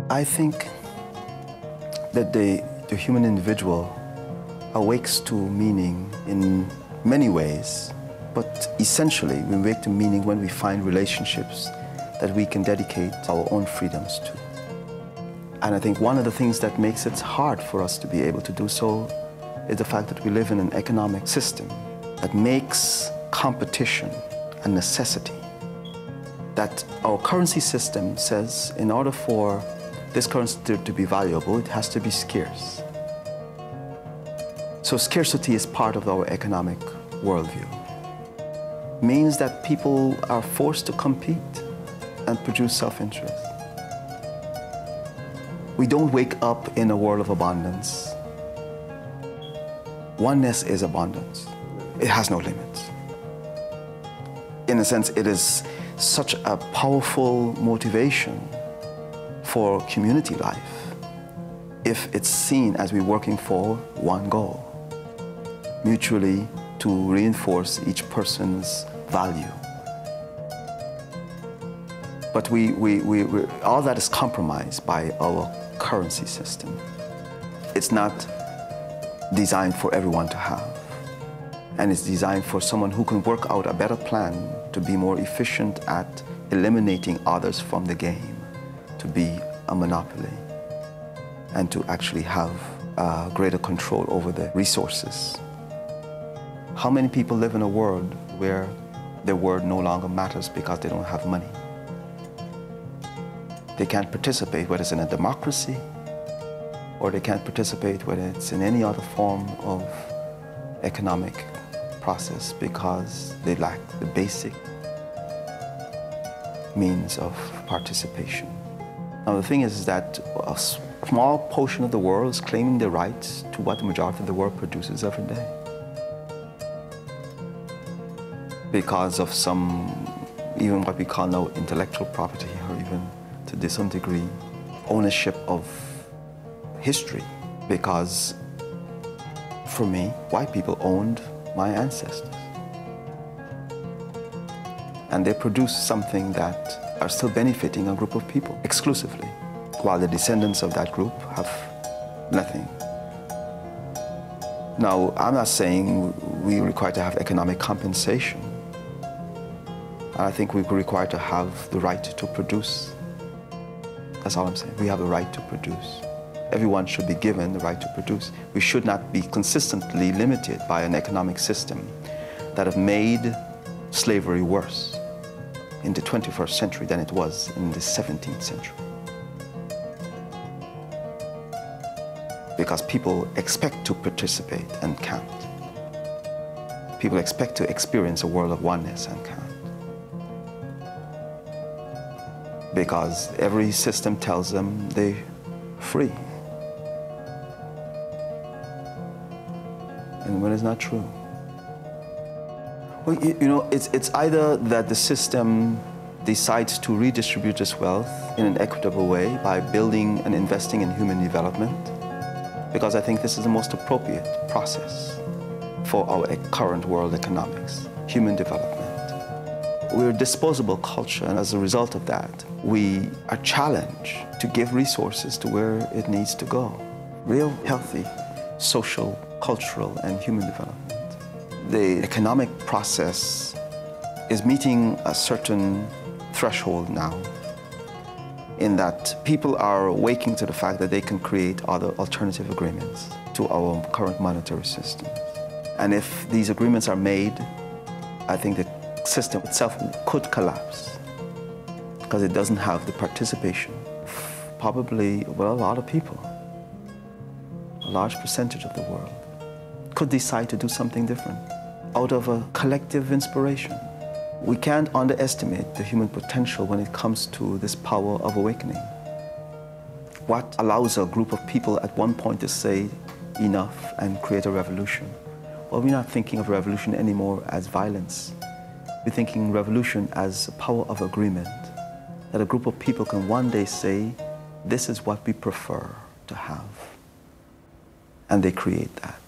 I think that the human individual awakes to meaning in many ways, but essentially we wake to meaning when we find relationships that we can dedicate our own freedoms to. And I think one of the things that makes it hard for us to be able to do so is the fact that we live in an economic system that makes competition a necessity. That our currency system says in order for this currency to be valuable, it has to be scarce. So scarcity is part of our economic worldview. Means that people are forced to compete and produce self-interest. We don't wake up in a world of abundance. Oneness is abundance. It has no limits. In a sense, it is such a powerful motivation for community life if it's seen as we're working for one goal, mutually to reinforce each person's value. But all that is compromised by our currency system. It's not designed for everyone to have. And it's designed for someone who can work out a better plan to be more efficient at eliminating others from the game, to be a monopoly, and to actually have greater control over the resources. How many people live in a world where their word no longer matters because they don't have money? They can't participate, whether it's in a democracy, or they can't participate whether it's in any other form of economic process because they lack the basic means of participation. Now the thing is that a small portion of the world is claiming the rights to what the majority of the world produces every day. Because of some, even what we call now intellectual property, or even to some degree, ownership of history. Because for me, white people owned my ancestors. And they produce something that are still benefiting a group of people exclusively, while the descendants of that group have nothing. Now, I'm not saying we require to have economic compensation. I think we require to have the right to produce. That's all I'm saying. We have the right to produce. Everyone should be given the right to produce. We should not be consistently limited by an economic system that have made slavery worse in the 21st century than it was in the 17th century. Because people expect to participate and can't. People expect to experience a world of oneness and can't. Because every system tells them they're free. And when it's not true. Well, you know, it's either that the system decides to redistribute this wealth in an equitable way by building and investing in human development, because I think this is the most appropriate process for our current world economics, human development. We're a disposable culture, and as a result of that, we are challenged to give resources to where it needs to go. Real healthy social, cultural, and human development. The economic process is meeting a certain threshold now, in that people are waking to the fact that they can create other alternative agreements to our current monetary system. And if these agreements are made, I think the system itself could collapse because it doesn't have the participation of probably, well, a lot of people. A large percentage of the world could decide to do something different out of a collective inspiration. We can't underestimate the human potential when it comes to this power of awakening. What allows a group of people at one point to say enough and create a revolution? Well, we're not thinking of revolution anymore as violence. We're thinking revolution as a power of agreement, that a group of people can one day say, this is what we prefer to have. And they create that.